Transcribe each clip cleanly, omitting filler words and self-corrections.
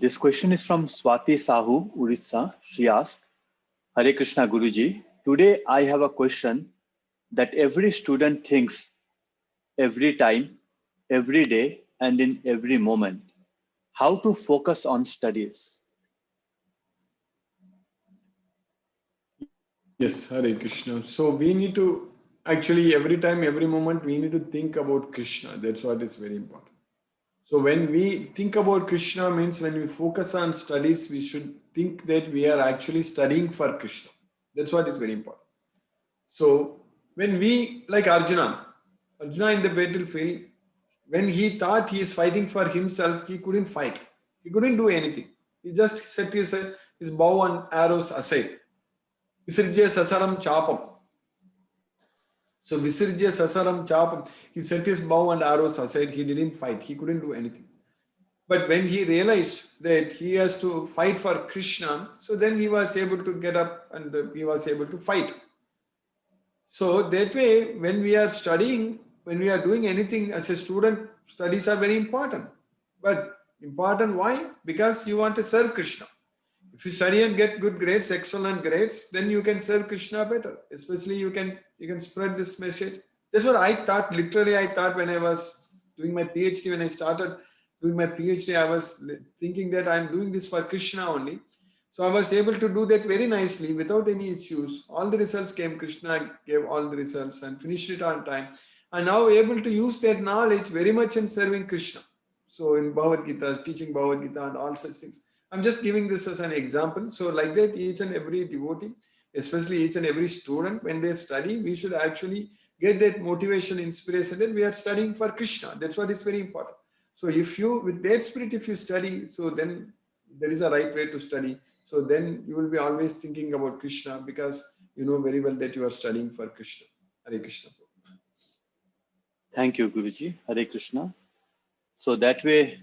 This question is from Swati Sahu, Orissa. She asked, Hare Krishna Guruji, today I have a question that every student thinks every time, every day, and in every moment. How to focus on studies? Yes, Hare Krishna. So we need to actually every time, every moment, we need to think about Krishna. That's what is very important. So when we think about Krishna means when we focus on studies, we should think that we are actually studying for Krishna. That's what is very important. So when we, like Arjuna in the battlefield, when he thought he is fighting for himself, he couldn't fight. He couldn't do anything. He just set his bow and arrows aside. Visirjya sasaram chapam. So Visirjya sasaram chapam. He set his bow and arrows aside. He didn't fight. He couldn't do anything. But when he realized that he has to fight for Krishna, so then he was able to get up and he was able to fight. So that way, when we are studying, when we are doing anything as a student, studies are very important. But important why? Because you want to serve Krishna. If you study and get good grades, excellent grades, then you can serve Krishna better. Especially you can spread this message. That's what I thought. Literally, I thought when I was doing my PhD, when I started doing my PhD, I was thinking that I'm doing this for Krishna only. So I was able to do that very nicely without any issues. All the results came. Krishna gave all the results and finished it on time. I'm now able to use that knowledge very much in serving Krishna. So in Bhagavad Gita, teaching Bhagavad Gita and all such things. I'm just giving this as an example. So like that, each and every devotee, especially each and every student, when they study, we should actually get that motivation, inspiration that we are studying for Krishna. That's what is very important. So if you, with that spirit, if you study, so then there is a right way to study. So then you will be always thinking about Krishna because you know very well that you are studying for Krishna. Hare Krishna. Thank you, Guruji. Hare Krishna. So that way,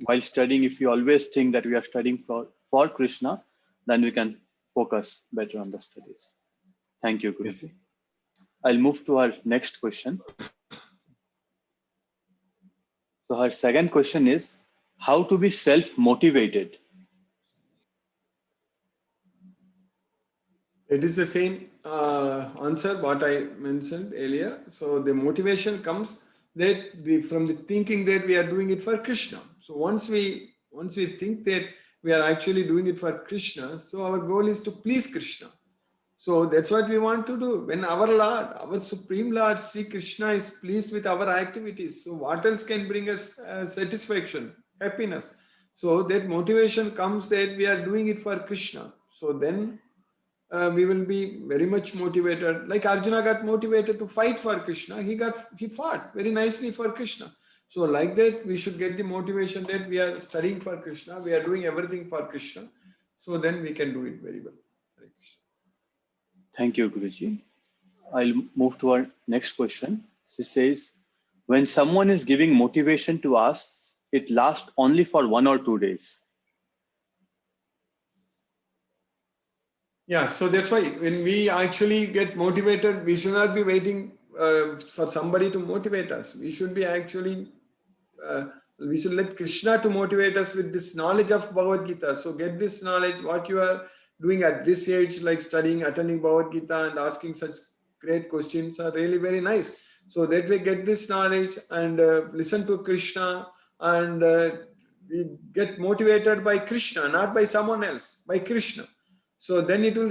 while studying, if you always think that we are studying for Krishna, then we can focus better on the studies. Thank you, Guruji. Yes. I'll move to our next question. So her second question is, how to be self-motivated? It is the same answer what I mentioned earlier. So the motivation comes that from the thinking that we are doing it for Krishna. So once we think that we are actually doing it for Krishna, so our goal is to please Krishna. So that's what we want to do. When our Lord, our Supreme Lord, Sri Krishna is pleased with our activities, so what else can bring us satisfaction, happiness? So that motivation comes that we are doing it for Krishna. So then we will be very much motivated. Like Arjuna got motivated to fight for Krishna. He fought very nicely for Krishna. So like that, we should get the motivation that we are studying for Krishna. We are doing everything for Krishna. So then we can do it very well. Hare Krishna. Thank you, Guruji. I'll move to our next question. She says, when someone is giving motivation to us, it lasts only for 1 or 2 days. Yeah, so that's why when we actually get motivated, we should not be waiting for somebody to motivate us. We should be actually, we should let Krishna to motivate us with this knowledge of Bhagavad Gita. So get this knowledge, what you are doing at this age, like studying, attending Bhagavad Gita and asking such great questions are really very nice. So that we get this knowledge and listen to Krishna and we get motivated by Krishna, not by someone else, by Krishna. So then it will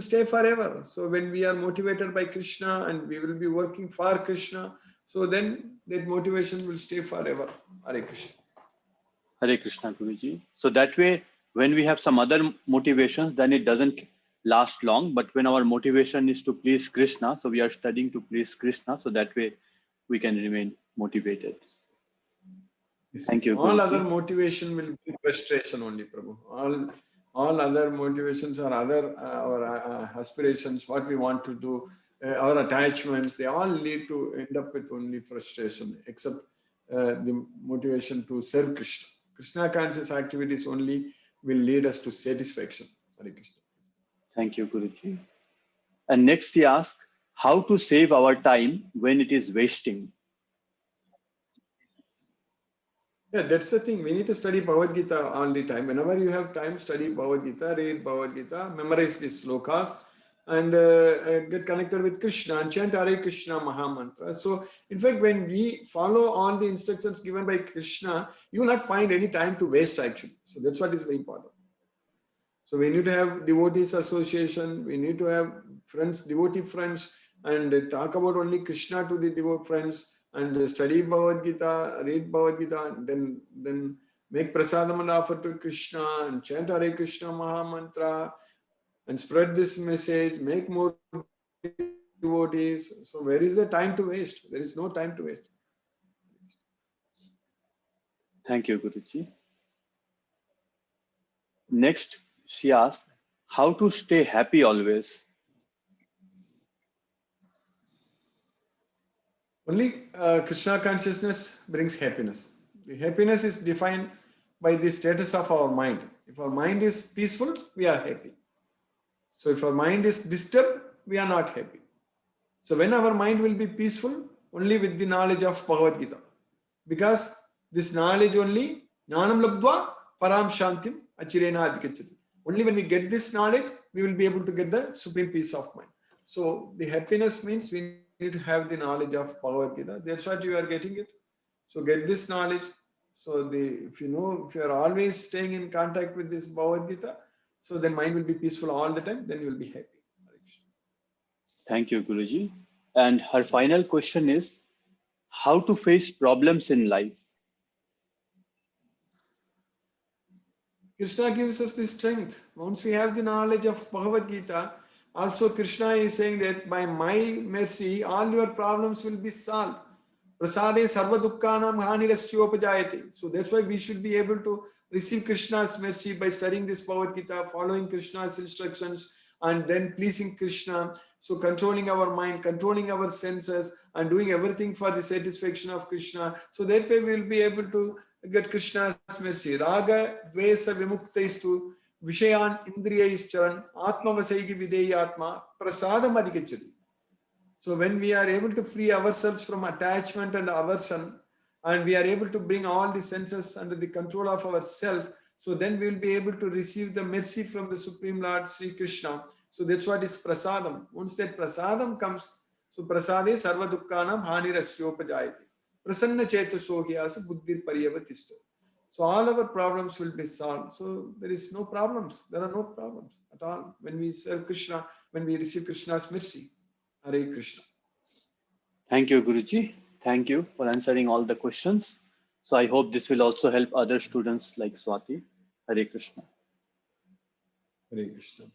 stay forever. So when we are motivated by Krishna and we will be working for Krishna, so then that motivation will stay forever. Hare Krishna. Hare Krishna, Guruji. So that way, when we have some other motivations, then it doesn't last long. But when our motivation is to please Krishna, so we are studying to please Krishna, so that way we can remain motivated. Thank you, All Guruji. other motivation will be frustration only, Prabhu. All other motivations or other our aspirations, what we want to do, our attachments, they all lead to end up with only frustration, except the motivation to serve Krishna. Krishna conscious activities only will lead us to satisfaction. Hare Krishna. Thank you, Guruji. And next he asked, how to save our time when it is wasting? Yeah, that's the thing. We need to study Bhagavad Gita all the time. Whenever you have time, study Bhagavad Gita, read Bhagavad Gita, memorize these slokas, and get connected with Krishna and chant Hare Krishna Maha Mantra. So, in fact, when we follow all the instructions given by Krishna, you will not find any time to waste actually. So, that's what is very important. So, we need to have devotees association, we need to have friends, devotee friends, and talk about only Krishna to the devotee friends, and study Bhagavad Gita, read Bhagavad Gita, and then make prasadam and offer to Krishna and chant Hare Krishna Maha Mantra and spread this message, make more devotees. So where is the time to waste? There is no time to waste. Thank you, Guruji. Next, she asked, how to stay happy always? Only Krishna consciousness brings happiness. The happiness is defined by the status of our mind. If our mind is peaceful, we are happy. So if our mind is disturbed, we are not happy. So when our mind will be peaceful, only with the knowledge of Bhagavad Gita. Because this knowledge only, jnanam labdva param shantim achirena adhikachati. Only when we get this knowledge, we will be able to get the supreme peace of mind. So the happiness means we need to have the knowledge of Bhagavad Gita. That's what you are getting it. So get this knowledge. So if you are always staying in contact with this Bhagavad Gita, so then mind will be peaceful all the time, then you will be happy. Thank you, Guruji. And her final question is, how to face problems in life? Krishna gives us the strength. Once we have the knowledge of Bhagavad Gita, also Krishna is saying that by my mercy, all your problems will be solved. Prasade sarva dukkhanam hanirasyopajayate. So that's why we should be able to receive Krishna's mercy by studying this Bhagavad Gita, following Krishna's instructions, and then pleasing Krishna. So controlling our mind, controlling our senses, and doing everything for the satisfaction of Krishna. So that way we will be able to get Krishna's mercy. Raga dvesa vimuktaistu vishayan indriyaischan atmavasaigi videyatma prasadam adhikachati. So when we are able to free ourselves from attachment and aversion, and we are able to bring all the senses under the control of ourself, so then we will be able to receive the mercy from the Supreme Lord Sri Krishna. So that's what is prasadam. Once that prasadam comes, so prasade sarva dukkhanam hanirasyopajayate. Prasanna chetasho hyasu buddhir pariyavatisto. So all our problems will be solved. So there is no problems. There are no problems at all when we serve Krishna, when we receive Krishna's mercy. Hare Krishna. Thank you, Guruji. Thank you for answering all the questions. So I hope this will also help other students like Swati. Hare Krishna. Hare Krishna.